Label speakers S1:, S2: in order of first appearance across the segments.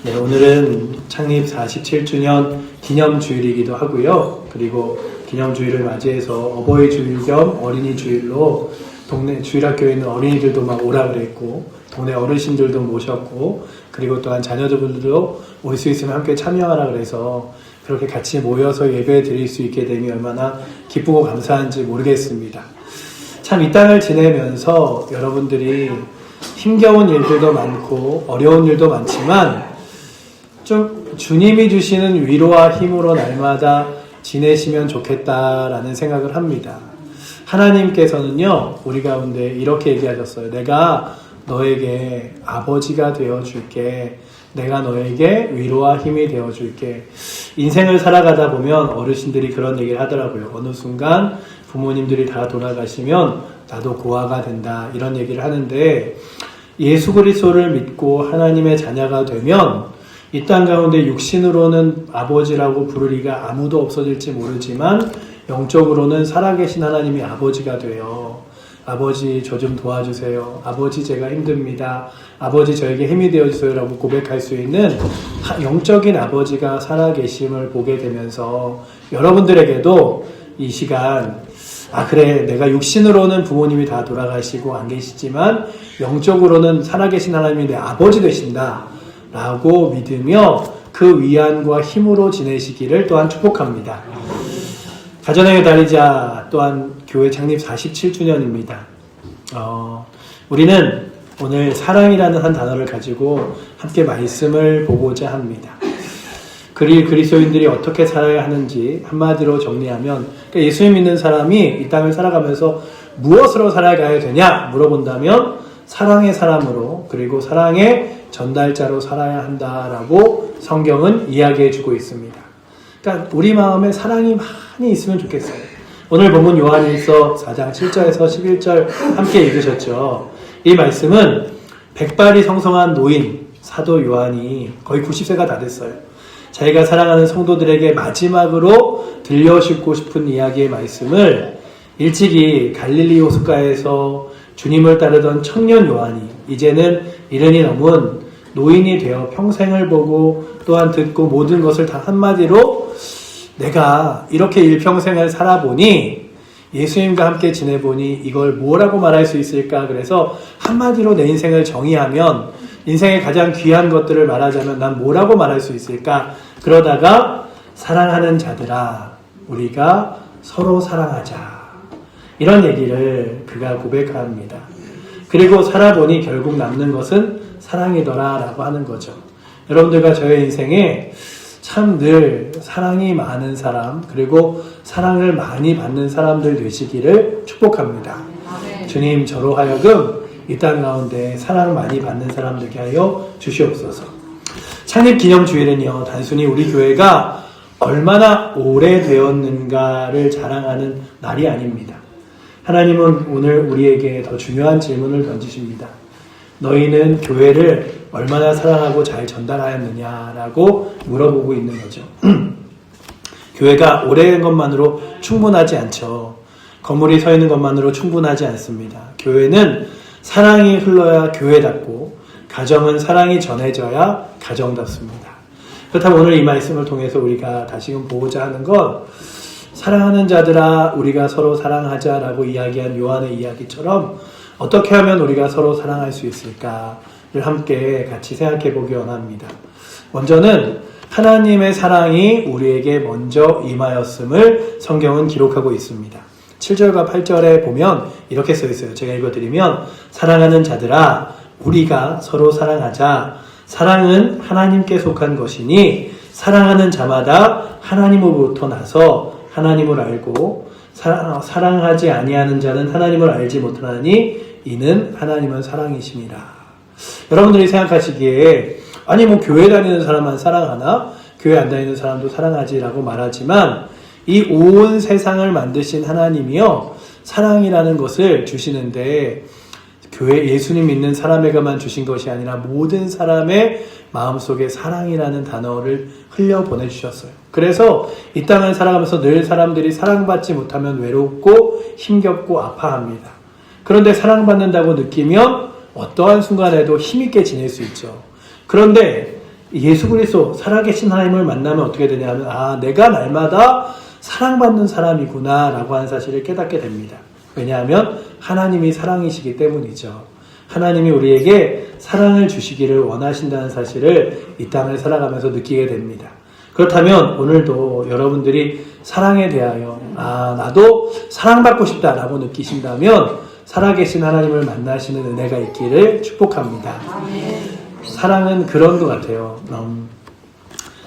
S1: 네, 오늘은 창립 47주년 기념주일이기도 하고요. 그리고 기념주일을 맞이해서 어버이 주일 겸 어린이 주일로 동네 주일학교에 있는 어린이들도 막 오라 그랬고, 동네 어르신들도 모셨고, 그리고 또한 자녀들도 올 수 있으면 함께 참여하라 그래서 그렇게 같이 모여서 예배 드릴 수 있게 되니 얼마나 기쁘고 감사한지 모르겠습니다. 참 이 땅을 지내면서 여러분들이 힘겨운 일들도 많고 어려운 일도 많지만 좀 주님이 주시는 위로와 힘으로 날마다 지내시면 좋겠다라는 생각을 합니다. 하나님께서는요, 우리 가운데 이렇게 얘기하셨어요. 내가 너에게 아버지가 되어줄게. 내가 너에게 위로와 힘이 되어줄게. 인생을 살아가다 보면 어르신들이 그런 얘기를 하더라고요. 어느 순간 부모님들이 다 돌아가시면 나도 고아가 된다. 이런 얘기를 하는데, 예수 그리스도를 믿고 하나님의 자녀가 되면 이 땅 가운데 육신으로는 아버지라고 부르리가 아무도 없어질지 모르지만 영적으로는 살아계신 하나님이 아버지가 돼요. 아버지 저 좀 도와주세요. 아버지 제가 힘듭니다. 아버지 저에게 힘이 되어주세요 라고 고백할 수 있는 영적인 아버지가 살아계심을 보게 되면서 여러분들에게도 이 시간 그래, 내가 육신으로는 부모님이 다 돌아가시고 안 계시지만 영적으로는 살아계신 하나님이 내 아버지 되신다 라고 믿으며 그 위안과 힘으로 지내시기를 또한 축복합니다. 가정의 달리자 또한 교회 창립 47주년입니다. 우리는 오늘 사랑이라는 한 단어를 가지고 함께 말씀을 보고자 합니다. 그리스도인들이 어떻게 살아야 하는지 한마디로 정리하면, 그러니까 예수님 믿는 사람이 이 땅을 살아가면서 무엇으로 살아가야 되냐 물어본다면 사랑의 사람으로, 그리고 사랑의 전달자로 살아야 한다라고 성경은 이야기해주고 있습니다. 그러니까 우리 마음에 사랑이 많이 있으면 좋겠어요. 오늘 본문 요한일서 4장 7절에서 11절 함께 읽으셨죠. 이 말씀은 백발이 성성한 노인 사도 요한이 거의 90세가 다 됐어요. 자기가 사랑하는 성도들에게 마지막으로 들려주고 싶은 이야기의 말씀을 일찍이 갈릴리 호숫가에서 주님을 따르던 청년 요한이 이제는 이른이 넘은 노인이 되어 평생을 보고 또한 듣고 모든 것을 다 한마디로 내가 이렇게 일평생을 살아보니 예수님과 함께 지내보니 이걸 뭐라고 말할 수 있을까? 그래서 한마디로 내 인생을 정의하면 인생의 가장 귀한 것들을 말하자면 난 뭐라고 말할 수 있을까? 그러다가 사랑하는 자들아 우리가 서로 사랑하자 이런 얘기를 그가 고백합니다. 그리고 살아보니 결국 남는 것은 사랑이더라 라고 하는 거죠. 여러분들과 저의 인생에 참 늘 사랑이 많은 사람, 그리고 사랑을 많이 받는 사람들 되시기를 축복합니다. 주님 저로 하여금 이 땅 가운데 사랑 많이 받는 사람 되게 하여 주시옵소서. 창립 기념주일은요, 단순히 우리 교회가 얼마나 오래되었는가를 자랑하는 날이 아닙니다. 하나님은 오늘 우리에게 더 중요한 질문을 던지십니다. 너희는 교회를 얼마나 사랑하고 잘 전달하였느냐라고 물어보고 있는 거죠. 교회가 오래된 것만으로 충분하지 않죠. 건물이 서 있는 것만으로 충분하지 않습니다. 교회는 사랑이 흘러야 교회답고 가정은 사랑이 전해져야 가정답습니다. 그렇다면 오늘 이 말씀을 통해서 우리가 다시금 보고자 하는 건 사랑하는 자들아 우리가 서로 사랑하자라고 이야기한 요한의 이야기처럼 어떻게 하면 우리가 서로 사랑할 수 있을까를 함께 같이 생각해 보기 원합니다. 먼저는 하나님의 사랑이 우리에게 먼저 임하였음을 성경은 기록하고 있습니다. 7절과 8절에 보면 이렇게 써 있어요. 제가 읽어드리면 사랑하는 자들아 우리가 서로 사랑하자. 사랑은 하나님께 속한 것이니 사랑하는 자마다 하나님으로부터 나서 하나님을 알고 사랑하지 아니하는 자는 하나님을 알지 못하나니 이는 하나님은 사랑이심이라. 여러분들이 생각하시기에 아니 뭐 교회 다니는 사람만 사랑하나? 교회 안 다니는 사람도 사랑하지라고 말하지만 이 온 세상을 만드신 하나님이요 사랑이라는 것을 주시는데 교회 예수님 믿는 사람에게만 주신 것이 아니라 모든 사람의 마음속에 사랑이라는 단어를 흘려 보내주셨어요. 그래서 이 땅을 살아가면서 늘 사람들이 사랑받지 못하면 외롭고 힘겹고 아파합니다. 그런데 사랑받는다고 느끼면 어떠한 순간에도 힘있게 지낼 수 있죠. 그런데 예수 그리스도 살아계신 하나님을 만나면 어떻게 되냐 하면 내가 날마다 사랑받는 사람이구나 라고 하는 사실을 깨닫게 됩니다. 왜냐하면 하나님이 사랑이시기 때문이죠. 하나님이 우리에게 사랑을 주시기를 원하신다는 사실을 이 땅을 살아가면서 느끼게 됩니다. 그렇다면 오늘도 여러분들이 사랑에 대하여 나도 사랑받고 싶다라고 느끼신다면 살아계신 하나님을 만나시는 은혜가 있기를 축복합니다. 사랑은 그런 것 같아요.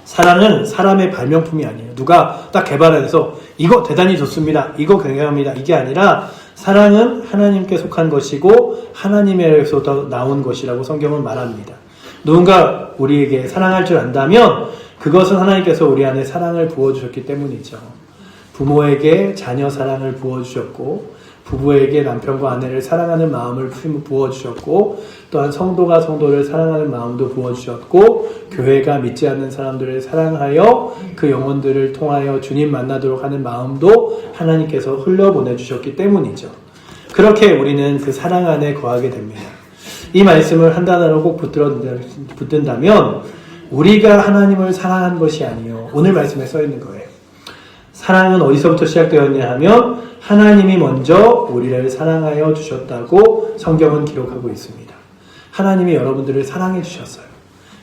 S1: 사랑은 사람의 발명품이 아니에요. 누가 딱 개발해서 이거 대단히 좋습니다. 이거 굉장합니다. 이게 아니라 사랑은 하나님께 속한 것이고 하나님에게서 나온 것이라고 성경은 말합니다. 누군가 우리에게 사랑할 줄 안다면 그것은 하나님께서 우리 안에 사랑을 부어주셨기 때문이죠. 부모에게 자녀 사랑을 부어주셨고 부부에게 남편과 아내를 사랑하는 마음을 부어주셨고 또한 성도가 성도를 사랑하는 마음도 부어주셨고 교회가 믿지 않는 사람들을 사랑하여 그 영혼들을 통하여 주님 만나도록 하는 마음도 하나님께서 흘려보내주셨기 때문이죠. 그렇게 우리는 그 사랑 안에 거하게 됩니다. 이 말씀을 한 단어로 꼭 붙든다면 우리가 하나님을 사랑한 것이 아니요 오늘 말씀에 써 있는 거예요. 사랑은 어디서부터 시작되었냐 하면 하나님이 먼저 우리를 사랑하여 주셨다고 성경은 기록하고 있습니다. 하나님이 여러분들을 사랑해 주셨어요.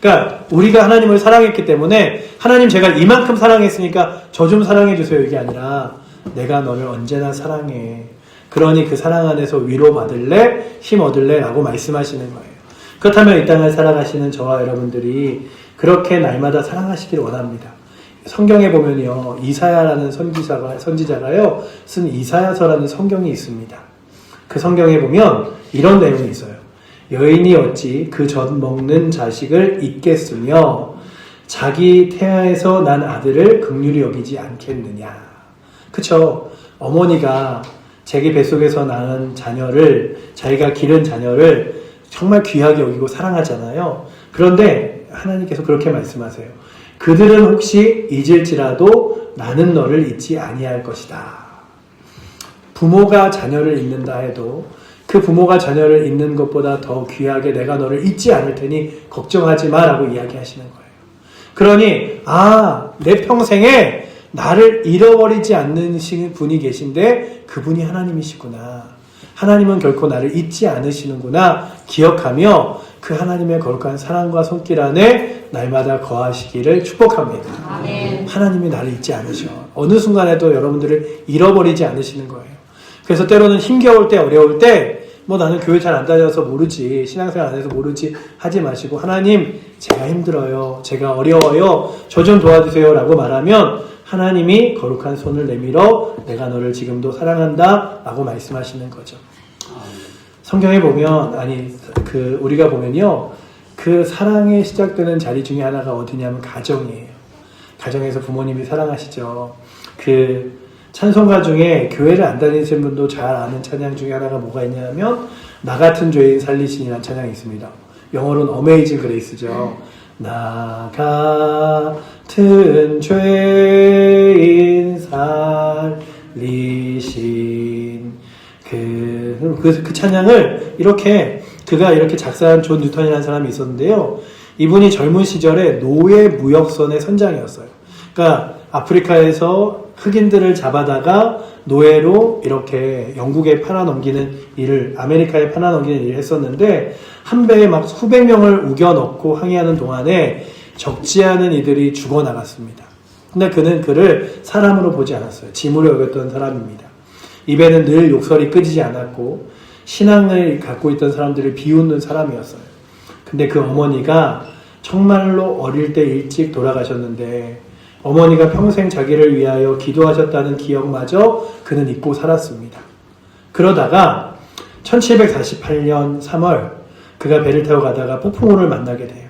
S1: 그러니까 우리가 하나님을 사랑했기 때문에 하나님 제가 이만큼 사랑했으니까 저 좀 사랑해 주세요 이게 아니라 내가 너를 언제나 사랑해. 그러니 그 사랑 안에서 위로받을래? 힘 얻을래? 라고 말씀하시는 거예요. 그렇다면 이 땅을 살아가시는 저와 여러분들이 그렇게 날마다 사랑하시길 원합니다. 성경에 보면요, 이사야라는 선지자가요, 쓴 이사야서라는 성경이 있습니다. 그 성경에 보면 이런 내용이 있어요. 여인이 어찌 그 젖 먹는 자식을 잊겠으며 자기 태아에서 난 아들을 긍휼히 여기지 않겠느냐. 그쵸? 어머니가 자기 뱃속에서 낳은 자녀를, 자기가 기른 자녀를 정말 귀하게 여기고 사랑하잖아요. 그런데 하나님께서 그렇게 말씀하세요. 그들은 혹시 잊을지라도 나는 너를 잊지 아니할 것이다. 부모가 자녀를 잊는다 해도 그 부모가 자녀를 잊는 것보다 더 귀하게 내가 너를 잊지 않을 테니 걱정하지 마라고 이야기하시는 거예요. 그러니 내 평생에 나를 잃어버리지 않는 분이 계신데 그분이 하나님이시구나. 하나님은 결코 나를 잊지 않으시는구나 기억하며 그 하나님의 거룩한 사랑과 손길 안에 날마다 거하시기를 축복합니다. 아멘. 하나님이 나를 잊지 않으셔. 어느 순간에도 여러분들을 잃어버리지 않으시는 거예요. 그래서 때로는 힘겨울 때 어려울 때 나는 교회 잘 안 다녀서 모르지 신앙생활 안 해서 모르지 하지 마시고 하나님 제가 힘들어요. 제가 어려워요. 저 좀 도와주세요 라고 말하면 하나님이 거룩한 손을 내밀어 내가 너를 지금도 사랑한다 라고 말씀하시는 거죠. 성경에 보면 우리가 보면요 그 사랑이 시작되는 자리 중에 하나가 어디냐면 가정이에요. 가정에서 부모님이 사랑하시죠. 그 찬송가 중에 교회를 안 다니시는 분도 잘 아는 찬양 중에 하나가 뭐가 있냐면 나 같은 죄인 살리시니라는 찬양이 있습니다. 영어로는 Amazing Grace죠. 나 같은 죄인 살리신 그 찬양을 그가 이렇게 작사한 존 뉴턴이라는 사람이 있었는데요. 이분이 젊은 시절에 노예 무역선의 선장이었어요. 그러니까 아프리카에서 흑인들을 잡아다가 노예로 이렇게 영국에 팔아넘기는 일을, 아메리카에 팔아넘기는 일을 했었는데 한 배에 막 수백 명을 우겨넣고 항해하는 동안에 적지 않은 이들이 죽어나갔습니다. 근데 그는 그를 사람으로 보지 않았어요. 짐으로 여겼던 사람입니다. 입에는 늘 욕설이 끊이지 않았고 신앙을 갖고 있던 사람들을 비웃는 사람이었어요. 근데 그 어머니가 정말로 어릴 때 일찍 돌아가셨는데 어머니가 평생 자기를 위하여 기도하셨다는 기억마저 그는 잊고 살았습니다. 그러다가 1748년 3월 그가 배를 타고 가다가 폭풍우를 만나게 돼요.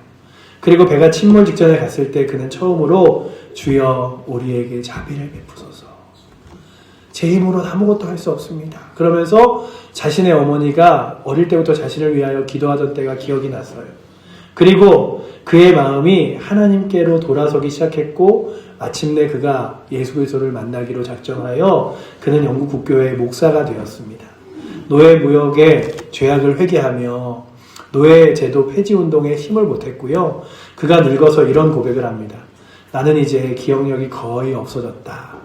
S1: 그리고 배가 침몰 직전에 갔을 때 그는 처음으로 주여 우리에게 자비를 베푸소서. 제 힘으로는 아무것도 할 수 없습니다. 그러면서 자신의 어머니가 어릴 때부터 자신을 위하여 기도하던 때가 기억이 났어요. 그리고 그의 마음이 하나님께로 돌아서기 시작했고 마침내 그가 예수 그리스도를 만나기로 작정하여 그는 영국 국교회의 목사가 되었습니다. 노예 무역의 죄악을 회개하며 노예제도 폐지운동에 힘을 못했고요. 그가 늙어서 이런 고백을 합니다. 나는 이제 기억력이 거의 없어졌다.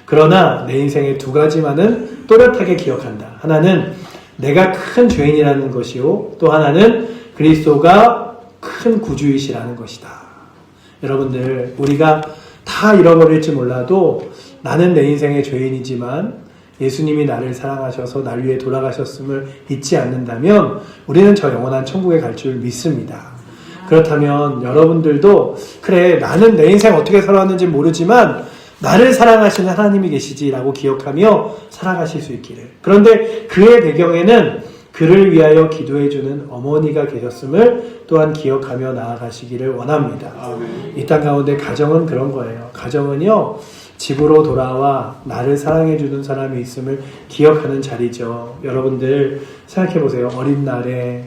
S1: 그러나 내 인생의 두 가지만은 또렷하게 기억한다. 하나는 내가 큰 죄인이라는 것이요. 또 하나는 그리스도가 큰 구주이시라는 것이다. 여러분들, 우리가 다 잃어버릴지 몰라도 나는 내 인생의 죄인이지만 예수님이 나를 사랑하셔서 날 위해 돌아가셨음을 잊지 않는다면 우리는 저 영원한 천국에 갈 줄 믿습니다. 그렇다면 여러분들도 그래, 나는 내 인생 어떻게 살아왔는지 모르지만 나를 사랑하시는 하나님이 계시지라고 기억하며 살아가실 수 있기를. 그런데 그의 배경에는 그를 위하여 기도해주는 어머니가 계셨음을 또한 기억하며 나아가시기를 원합니다. 이 땅 가운데 가정은 그런 거예요. 가정은요, 집으로 돌아와 나를 사랑해주는 사람이 있음을 기억하는 자리죠. 여러분들 생각해보세요. 어린 날에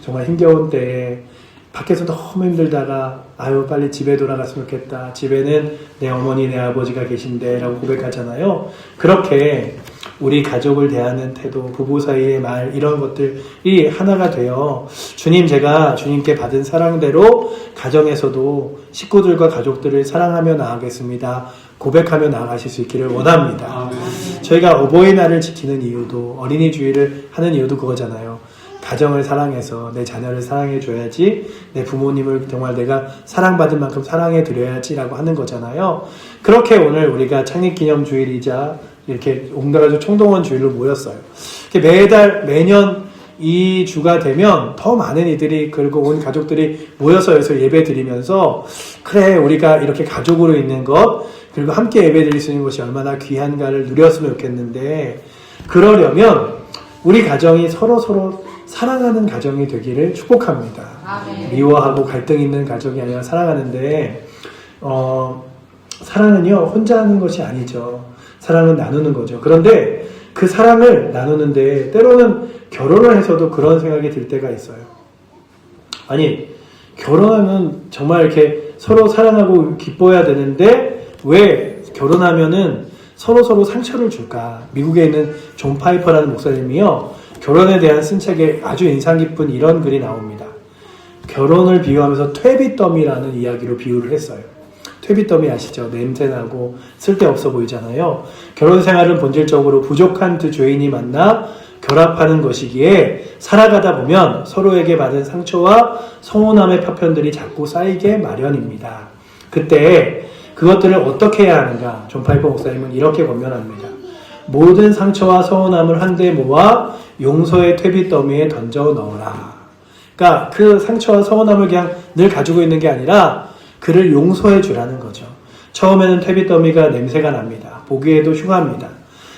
S1: 정말 힘겨운 때에 밖에서 너무 힘들다가 아유 빨리 집에 돌아갔으면 좋겠다. 집에는 내 어머니 내 아버지가 계신데 라고 고백하잖아요. 그렇게 우리 가족을 대하는 태도, 부부 사이의 말, 이런 것들이 하나가 되어 주님, 제가 주님께 받은 사랑대로 가정에서도 식구들과 가족들을 사랑하며 나아가겠습니다. 고백하며 나아가실 수 있기를 원합니다. 저희가 어버이날을 지키는 이유도, 어린이 주일을 하는 이유도 그거잖아요. 가정을 사랑해서 내 자녀를 사랑해 줘야지, 내 부모님을 정말 내가 사랑받은 만큼 사랑해 드려야지라고 하는 거잖아요. 그렇게 오늘 우리가 창립기념주일이자 이렇게 옹달아주 총동원 주일로 모였어요. 매년 이 주가 되면 더 많은 이들이, 그리고 온 가족들이 모여서 여기서 예배 드리면서 그래, 우리가 이렇게 가족으로 있는 것, 그리고 함께 예배 드릴 수 있는 것이 얼마나 귀한가를 누렸으면 좋겠는데, 그러려면 우리 가정이 서로 사랑하는 가정이 되기를 축복합니다. 미워하고 갈등 있는 가정이 아니라 사랑하는데, 사랑은요 혼자 하는 것이 아니죠. 사랑은 나누는 거죠. 그런데 그 사랑을 나누는데 때로는 결혼을 해서도 그런 생각이 들 때가 있어요. 아니, 결혼하면 정말 이렇게 서로 사랑하고 기뻐해야 되는데 왜 결혼하면은 서로 상처를 줄까? 미국에 있는 존 파이퍼라는 목사님이요, 결혼에 대한 쓴 책에 아주 인상 깊은 이런 글이 나옵니다. 결혼을 비유하면서 퇴비더미라는 이야기로 비유를 했어요. 퇴비더미 아시죠? 냄새나고 쓸데없어 보이잖아요. 결혼 생활은 본질적으로 부족한 두 죄인이 만나 결합하는 것이기에 살아가다 보면 서로에게 받은 상처와 서운함의 파편들이 자꾸 쌓이게 마련입니다. 그때 그것들을 어떻게 해야 하는가? 존 파이퍼 목사님은 이렇게 권면합니다. 모든 상처와 서운함을 한데 모아 용서의 퇴비더미에 던져 넣어라. 그러니까 그 상처와 서운함을 그냥 늘 가지고 있는 게 아니라 그를 용서해 주라는 거죠. 처음에는 퇴비더미가 냄새가 납니다. 보기에도 흉합니다.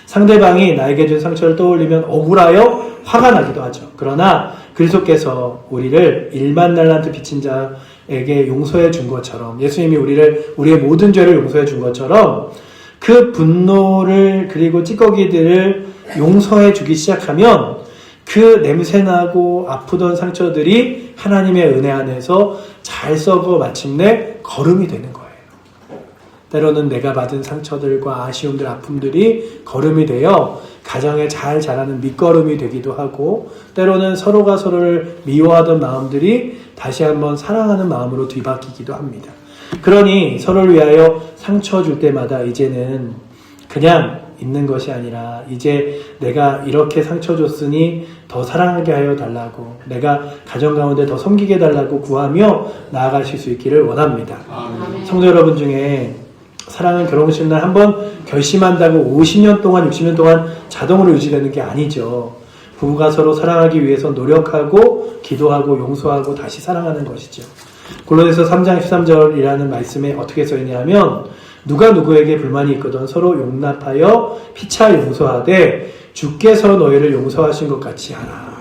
S1: 상대방이 나에게 준 상처를 떠올리면 억울하여 화가 나기도 하죠. 그러나 그리스도께서 우리를 1만 달란트 빚진 자에게 용서해 준 것처럼, 예수님이 우리의 모든 죄를 용서해 준 것처럼 그 분노를, 그리고 찌꺼기들을 용서해 주기 시작하면 그 냄새나고 아프던 상처들이 하나님의 은혜 안에서 잘 썩어 마침내 거름이 되는 거예요. 때로는 내가 받은 상처들과 아쉬움들, 아픔들이 거름이 되어 가정에 잘 자라는 밑거름이 되기도 하고, 때로는 서로가 서로를 미워하던 마음들이 다시 한번 사랑하는 마음으로 뒤바뀌기도 합니다. 그러니 서로를 위하여 상처 줄 때마다 이제는 그냥 있는 것이 아니라, 이제 내가 이렇게 상처 줬으니 더 사랑하게 하여 달라고, 내가 가정 가운데 더 섬기게 달라고 구하며 나아가실 수 있기를 원합니다. 성도 여러분 중에 사랑은 결혼식 날 한번 결심한다고 50년 동안 60년 동안 자동으로 유지되는 게 아니죠. 부부가 서로 사랑하기 위해서 노력하고 기도하고 용서하고 다시 사랑하는 것이죠. 골로새서 3장 13절이라는 말씀에 어떻게 써있냐면, 누가 누구에게 불만이 있거든 서로 용납하여 피차 용서하되 주께서 너희를 용서하신 것 같이 하라.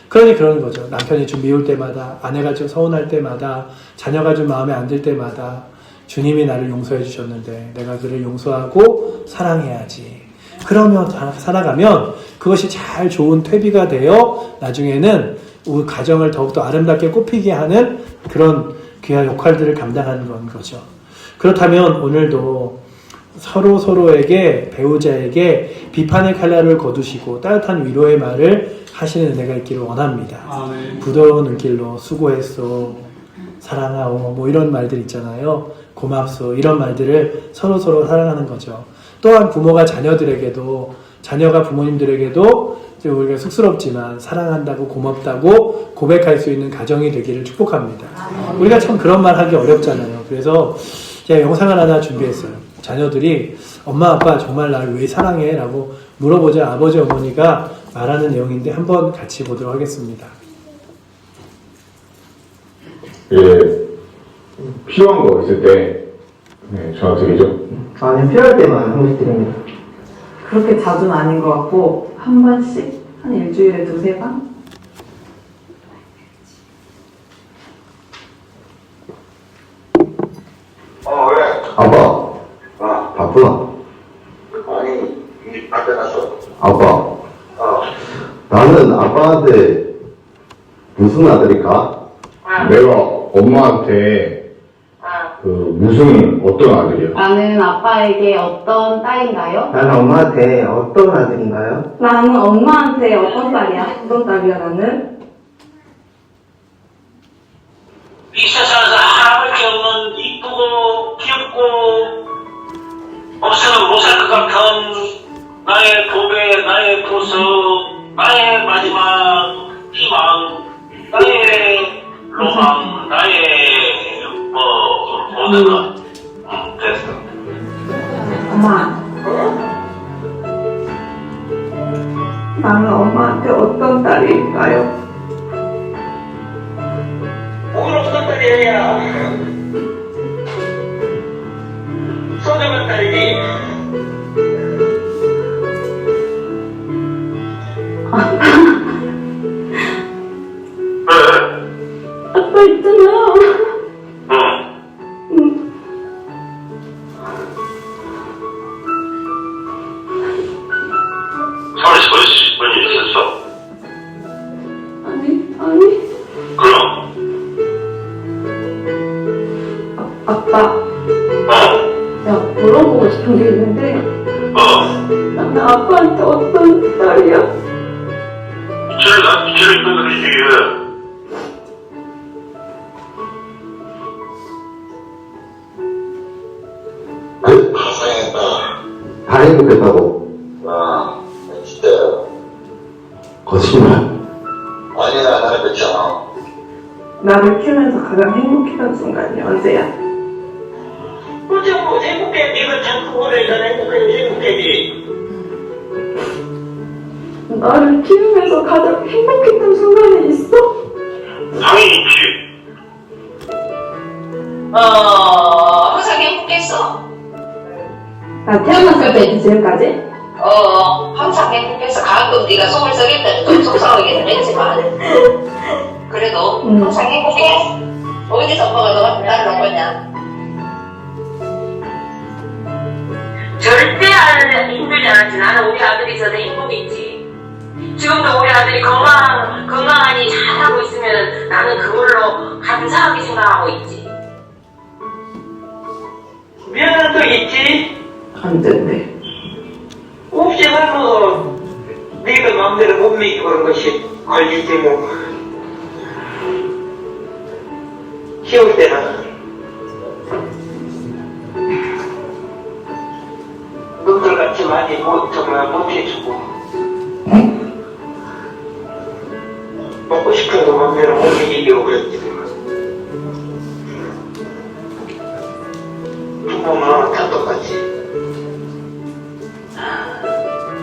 S1: 그러니 그러는 거죠. 남편이 좀 미울 때마다, 아내가 좀 서운할 때마다, 자녀가 좀 마음에 안 들 때마다 주님이 나를 용서해 주셨는데 내가 그를 용서하고 사랑해야지. 그러면 살아가면 그것이 잘 좋은 퇴비가 되어 나중에는 우리 가정을 더욱더 아름답게 꽃피게 하는 그런 귀한 역할들을 감당하는 건 거죠. 그렇다면 오늘도 서로에게, 배우자에게 비판의 칼날을 거두시고 따뜻한 위로의 말을 하시는 은혜가 있기를 원합니다. 부드러운 눈길로 수고했어, 사랑하오, 뭐 이런 말들 있잖아요. 고맙소, 이런 말들을 서로 사랑하는 거죠. 또한 부모가 자녀들에게도, 자녀가 부모님들에게도 우리가 쑥스럽지만 사랑한다고, 고맙다고 고백할 수 있는 가정이 되기를 축복합니다. 우리가 참 그런 말 하기 어렵잖아요. 그래서 제가 영상을 하나 준비했어요. 자녀들이 엄마 아빠 정말 날 왜 사랑해? 라고 물어보자 아버지 어머니가 말하는 내용인데 한번 같이 보도록 하겠습니다.
S2: 예, 필요한 거 있을 때 전화 드리죠.
S3: 아니요, 필요할 때만 한 번씩 드립니다.
S4: 그렇게 자주는 아닌 것 같고 한 번씩 한 일주일에 2-3번?
S5: 왜?
S3: 아빠, 바쁘나?
S5: 아니, 이 앞에 가서.
S3: 아빠, 나는 아빠한테 무슨 아들일까?
S2: 내가 엄마한테 무슨 어떤 아들이야?
S6: 나는 아빠에게 어떤 딸인가요?
S3: 나는 엄마한테 어떤 아들인가요?
S6: 나는 엄마한테 어떤 딸이야? 어떤 딸이야 나는?
S5: 이 세상에서 하나밖에 없는 이쁘고 귀엽고 없으면 못 살 것 같은 나의 보배, 나의 보석, 나의 마지막 희망, 나의 로망, 나의 모든 것. 됐어.
S4: 엄마, 나는 엄마한테 어떤 딸일까요?
S5: 오늘 어떤 딸이야? 소중한 딸이지.
S6: 아빠 있잖아.
S5: 서울시 뭔 일 있었어?
S6: 아니.
S5: 그럼.
S6: 아빠, 나 물어보고 싶은 게 있는데 나는 아빠한테 어떤 딸이야?
S5: 쟤를 끊어드리지. 고생했다.
S3: 다 행복했다고.
S5: 진짜.
S3: 거짓말.
S5: 아니야, 나는 그렇잖아.
S4: 나를 키우면서 가장 행복했던 순간이 언제야?
S5: 어째 뭐 행복해. 네가 참 그거를 난 행복해지.
S6: 나를 키우면서 가장 행복했던 순간이 있어?
S5: 당연히 있지.
S7: 항상 행복했어.
S6: 나 태어났을 때 지금까지?
S7: 항상 행복했어. 가끔 네가 속을 썩일 때는 좀 속상하긴 했지만 그래도 항상 행복해. 어디서 엄마가 너 같은 딸을 놓은 거냐? 절대 힘들지 않았지. 나는 우리 아들이 있어서 행복했지. 지금도 우리 아들이 건강하니 잘하고 있으면 나는 그걸로 감사하게 생각하고 있지. 미안한 적 있지?
S4: 안 된대.
S5: 혹시 하면 네가 마음대로 못 믿고 그런 것이 걸리지 뭐. 키울 때는 놈들같이 많이 정말 못해주고 먹고 싶은 거 마음대로 못 먹이려고 그랬지만 부모는 다 똑같이.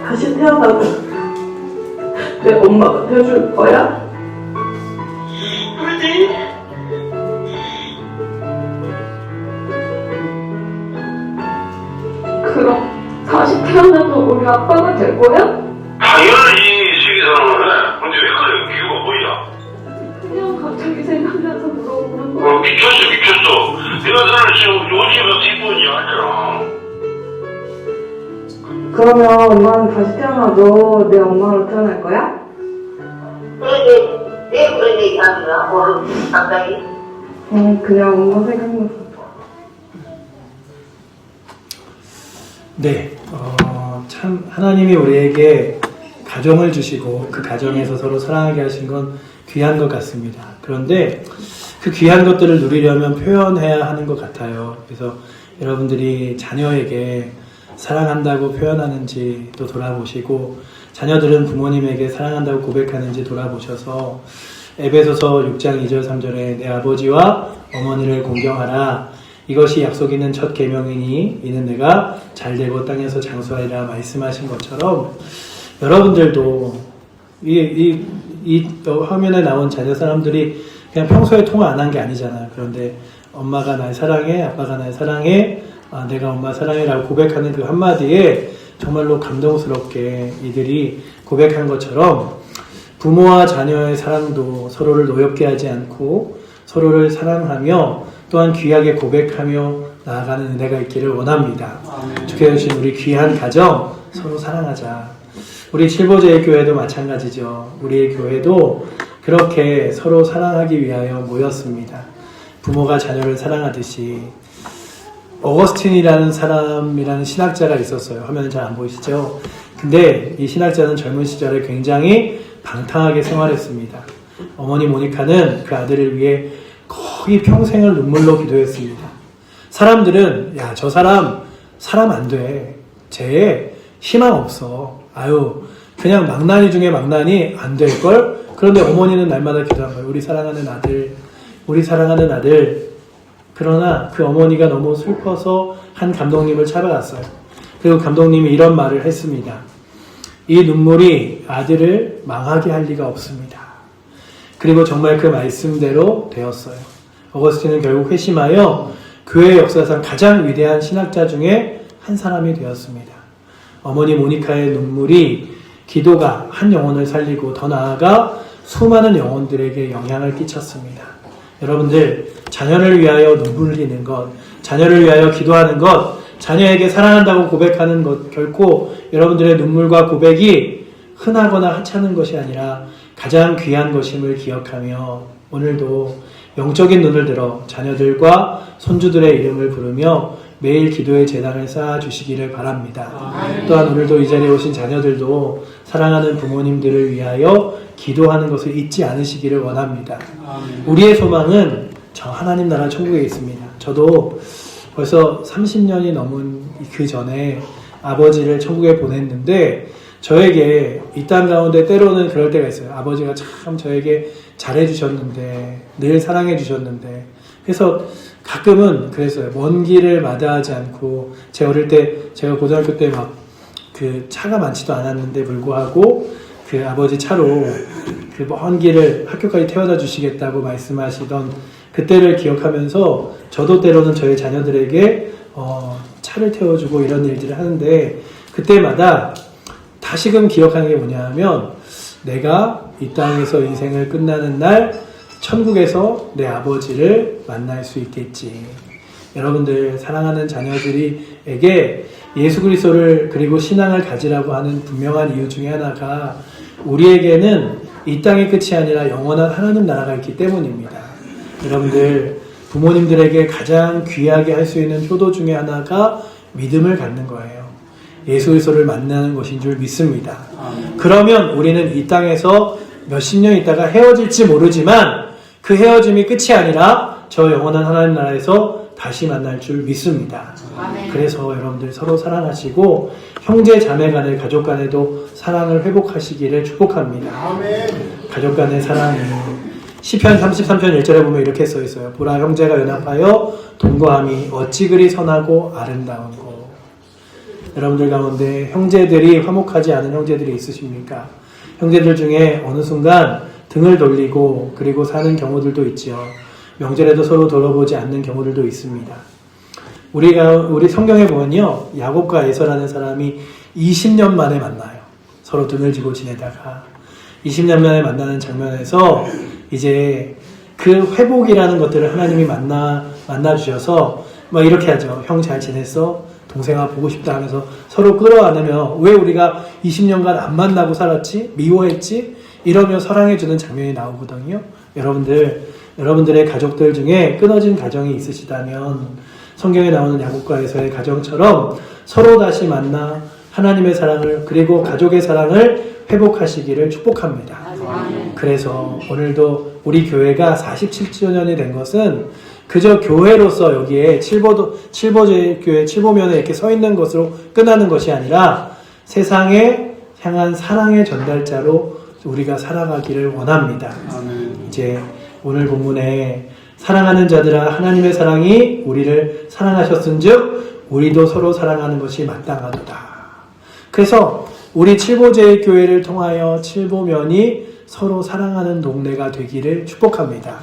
S4: 다시 태어나도 내 엄마가 돼줄 거야?
S5: 그러지?
S6: 그럼 다시 태어나도 우리 아빠가 될 거야?
S5: 당연하지, 세계사람은. 근데 왜 그래? 이유가 뭐야?
S6: 그냥 갑자기 생각나서 물어보는 거야.
S5: 미쳤어. 내가 너를 지금 요즘에 기분이 아니라.
S4: 그러면 엄마는 다시 태어나도 내 엄마로 태어날 거야?
S7: 왜 그런 얘기 하는 거야? 갑자기?
S4: 그냥 엄마 생각나서.
S1: 네, 참 하나님이 우리에게 가정을 주시고 그 가정에서 서로 사랑하게 하신 건 귀한 것 같습니다. 그런데 그 귀한 것들을 누리려면 표현해야 하는 것 같아요. 그래서 여러분들이 자녀에게 사랑한다고 표현하는지 또 돌아보시고, 자녀들은 부모님에게 사랑한다고 고백하는지 돌아보셔서 에베소서 6장 2절 3절에 내 아버지와 어머니를 공경하라, 이것이 약속 있는 첫 계명이니 이는 내가 잘되고 땅에서 장수하리라 말씀하신 것처럼, 여러분들도 이 화면에 나온 자녀 사람들이 그냥 평소에 통화 안 한 게 아니잖아요. 그런데 엄마가 날 사랑해, 아빠가 날 사랑해, 내가 엄마 사랑해라고 고백하는 그 한마디에 정말로 감동스럽게 이들이 고백한 것처럼, 부모와 자녀의 사랑도 서로를 노엽게 하지 않고 서로를 사랑하며 또한 귀하게 고백하며 나아가는 은혜가 있기를 원합니다. 주께서 주신 우리 귀한 가정 서로 사랑하자. 우리 칠보제의 교회도 마찬가지죠. 우리의 교회도 그렇게 서로 사랑하기 위하여 모였습니다. 부모가 자녀를 사랑하듯이. 어거스틴이라는 사람이라는 신학자가 있었어요. 화면은 잘 안 보이시죠? 근데 이 신학자는 젊은 시절에 굉장히 방탕하게 생활했습니다. 어머니 모니카는 그 아들을 위해 거의 평생을 눈물로 기도했습니다. 사람들은 야, 저 사람 안 돼. 쟤 희망 없어. 아유, 그냥 망나니 중에 망나니 안 될걸? 그런데 어머니는 날마다 기도한 거예요. 우리 사랑하는 아들. 그러나 그 어머니가 너무 슬퍼서 한 감독님을 찾아갔어요. 그리고 감독님이 이런 말을 했습니다. 이 눈물이 아들을 망하게 할 리가 없습니다. 그리고 정말 그 말씀대로 되었어요. 어거스틴은 결국 회심하여 교회 역사상 가장 위대한 신학자 중에 한 사람이 되었습니다. 어머니 모니카의 눈물이, 기도가 한 영혼을 살리고 더 나아가 수많은 영혼들에게 영향을 끼쳤습니다. 여러분들, 자녀를 위하여 눈물 흘리는 것, 자녀를 위하여 기도하는 것, 자녀에게 사랑한다고 고백하는 것, 결코 여러분들의 눈물과 고백이 흔하거나 하찮은 것이 아니라 가장 귀한 것임을 기억하며 오늘도 영적인 눈을 들어 자녀들과 손주들의 이름을 부르며 매일 기도의 제단을 쌓아주시기를 바랍니다. 또한 오늘도 이 자리에 오신 자녀들도 사랑하는 부모님들을 위하여 기도하는 것을 잊지 않으시기를 원합니다. 우리의 소망은 저 하나님 나라 천국에 있습니다. 저도 벌써 30년이 넘은 그 전에 아버지를 천국에 보냈는데, 저에게 이 땅 가운데 때로는 그럴 때가 있어요. 아버지가 참 저에게 잘해주셨는데, 늘 사랑해주셨는데. 그래서 가끔은 그랬어요. 먼 길을 마다하지 않고, 제 어릴 때, 제가 고등학교 때 막 그 차가 많지도 않았는데 불구하고 그 아버지 차로 그 먼 길을 학교까지 태워다 주시겠다고 말씀하시던 그때를 기억하면서 저도 때로는 저희 자녀들에게 차를 태워주고 이런 일들을 하는데, 그때마다 다시금 기억하는 게 뭐냐면, 내가 이 땅에서 인생을 끝나는 날 천국에서 내 아버지를 만날 수 있겠지. 여러분들, 사랑하는 자녀들에게 예수 그리스도를 그리고 신앙을 가지라고 하는 분명한 이유 중에 하나가 우리에게는 이 땅의 끝이 아니라 영원한 하나님 나라가 있기 때문입니다. 여러분들, 부모님들에게 가장 귀하게 할 수 있는 효도 중에 하나가 믿음을 갖는 거예요. 예수 그리스도를 만나는 것인 줄 믿습니다. 그러면 우리는 이 땅에서 몇십 년 있다가 헤어질지 모르지만 그 헤어짐이 끝이 아니라 저 영원한 하나님 나라에서 다시 만날 줄 믿습니다. 그래서 여러분들 서로 사랑하시고 형제 자매 간에 가족 간에도 사랑을 회복하시기를 축복합니다. 가족 간의 사랑이 시편 33편 1절에 보면 이렇게 써 있어요. 보라, 형제가 연합하여 동거함이 어찌 그리 선하고 아름다운고. 여러분들 가운데 형제들이 화목하지 않은 형제들이 있으십니까? 형제들 중에 어느 순간 등을 돌리고 그리고 사는 경우들도 있죠. 명절에도 서로 돌아보지 않는 경우들도 있습니다. 우리 성경에 보면요, 야곱과 에서라는 사람이 20년 만에 만나요. 서로 등을 지고 지내다가 20년 만에 만나는 장면에서 이제 그 회복이라는 것들을 하나님이 만나주셔서 막 이렇게 하죠. 형 잘 지냈어? 동생아 보고 싶다 하면서 서로 끌어안으며, 왜 우리가 20년간 안 만나고 살았지? 미워했지? 이러며 사랑해주는 장면이 나오거든요. 여러분들의 가족들 중에 끊어진 가정이 있으시다면 성경에 나오는 야곱과에서의 가정처럼 서로 다시 만나 하나님의 사랑을 그리고 가족의 사랑을 회복하시기를 축복합니다. 그래서 오늘도 우리 교회가 47주년이 된 것은 그저 교회로서 여기에 칠보제일교회 칠보면에 이렇게 서 있는 것으로 끝나는 것이 아니라 세상에 향한 사랑의 전달자로 우리가 살아가기를 원합니다. 이제 오늘 본문에 사랑하는 자들아 하나님의 사랑이 우리를 사랑하셨은즉 우리도 서로 사랑하는 것이 마땅하도다. 그래서 우리 칠보제일교회를 통하여 칠보면이 서로 사랑하는 동네가 되기를 축복합니다.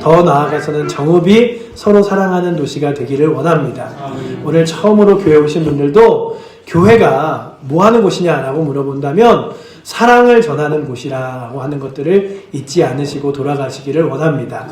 S1: 더 나아가서는 정읍이 서로 사랑하는 도시가 되기를 원합니다. 오늘 처음으로 교회 오신 분들도 교회가 뭐 하는 곳이냐라고 물어본다면 사랑을 전하는 곳이라고 하는 것들을 잊지 않으시고 돌아가시기를 원합니다.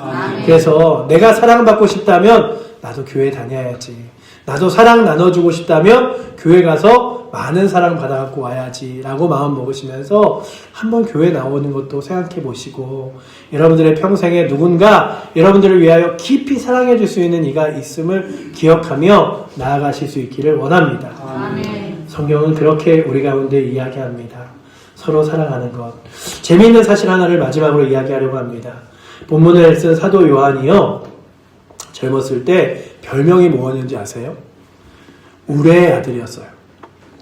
S1: 그래서 내가 사랑받고 싶다면 나도 교회 다녀야지. 나도 사랑 나눠주고 싶다면 교회 가서 많은 사랑 받아갖고 와야지 라고 마음 먹으시면서 한번 교회 나오는 것도 생각해 보시고 여러분들의 평생에 누군가 여러분들을 위하여 깊이 사랑해 줄 수 있는 이가 있음을 기억하며 나아가실 수 있기를 원합니다. 성경은 그렇게 우리 가운데 이야기합니다. 서로 사랑하는 것. 재미있는 사실 하나를 마지막으로 이야기하려고 합니다. 본문을 쓴 사도 요한이요, 젊었을 때 별명이 뭐였는지 아세요? 우레의 아들이었어요.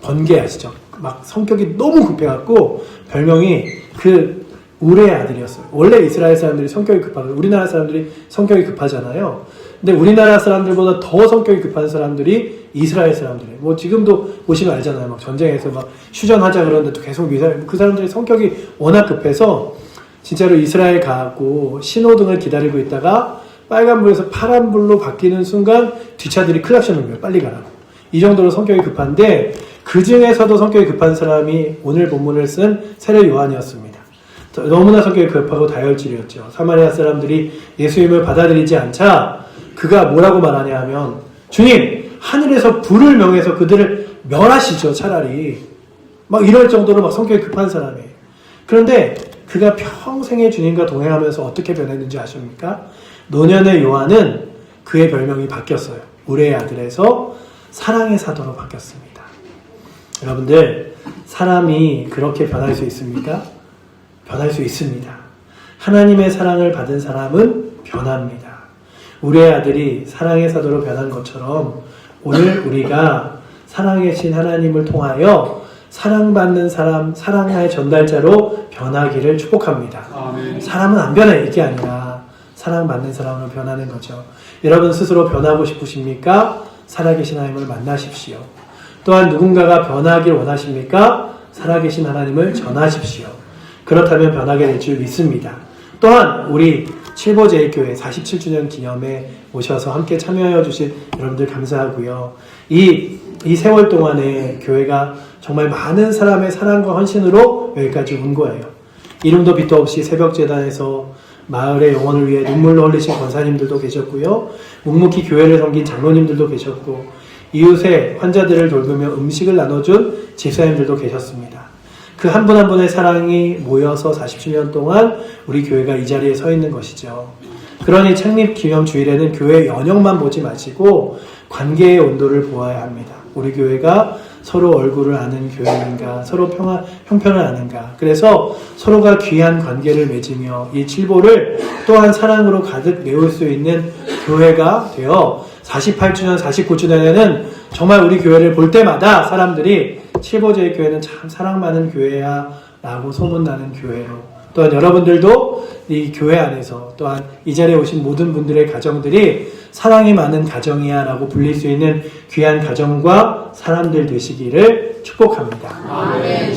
S1: 번개 아시죠? 막 성격이 너무 급해갖고 별명이 그 우레의 아들이었어요. 원래 이스라엘 사람들이 성격이 급하고 우리나라 사람들이 성격이 급하잖아요. 근데 우리나라 사람들보다 더 성격이 급한 사람들이 이스라엘 사람들이에요. 뭐 지금도 보시면 알잖아요. 막 전쟁에서 막 휴전하자 그러는데도 계속 그 사람들이 성격이 워낙 급해서 진짜로 이스라엘 가고 신호등을 기다리고 있다가 빨간불에서 파란불로 바뀌는 순간 뒷차들이 클락션을 울려요. 빨리 가라고. 이 정도로 성격이 급한데 그 중에서도 성격이 급한 사람이 오늘 본문을 쓴 세례 요한이었습니다. 너무나 성격이 급하고 다혈질이었죠. 사마리아 사람들이 예수님을 받아들이지 않자 그가 뭐라고 말하냐 하면 주님 하늘에서 불을 명해서 그들을 멸하시죠. 차라리 막 이럴 정도로 막 성격이 급한 사람이에요. 그런데 그가 평생에 주님과 동행하면서 어떻게 변했는지 아십니까? 노년의 요한은 그의 별명이 바뀌었어요. 우레의 아들에서 사랑의 사도로 바뀌었습니다. 여러분들 사람이 그렇게 변할 수 있습니까? 변할 수 있습니다. 하나님의 사랑을 받은 사람은 변합니다. 우리의 아들이 사랑의 사도로 변한 것처럼 오늘 우리가 살아계신 하나님을 통하여 사랑받는 사람, 사랑의 전달자로 변하기를 축복합니다. 사람은 안 변해 이게 아니라 사랑받는 사람으로 변하는 거죠. 여러분 스스로 변하고 싶으십니까? 살아계신 하나님을 만나십시오. 또한 누군가가 변하길 원하십니까? 살아계신 하나님을 전하십시오. 그렇다면 변하게 될 줄 믿습니다. 또한 우리 칠보제일교회 47주년 기념에 오셔서 함께 참여해 주신 여러분들 감사하고요. 이 세월 동안에 교회가 정말 많은 사람의 사랑과 헌신으로 여기까지 온 거예요. 이름도 빛도 없이 새벽재단에서 마을의 영혼을 위해 눈물로 흘리신 권사님들도 계셨고요. 묵묵히 교회를 섬긴 장로님들도 계셨고 이웃의 환자들을 돌보며 음식을 나눠준 집사님들도 계셨습니다. 그 한 분 한 분의 사랑이 모여서 47년 동안 우리 교회가 이 자리에 서 있는 것이죠. 그러니 창립 기념 주일에는 교회 연영만 보지 마시고 관계의 온도를 보아야 합니다. 우리 교회가 서로 얼굴을 아는 교회인가, 서로 형편을 아는가. 그래서 서로가 귀한 관계를 맺으며 이 칠보를 또한 사랑으로 가득 메울 수 있는 교회가 되어 48주년, 49주년에는 정말 우리 교회를 볼 때마다 사람들이 칠보제일교회는 참 사랑 많은 교회야 라고 소문나는 교회로, 또한 여러분들도 이 교회 안에서 또한 이 자리에 오신 모든 분들의 가정들이 사랑이 많은 가정이야 라고 불릴 수 있는 귀한 가정과 사람들 되시기를 축복합니다. 아멘.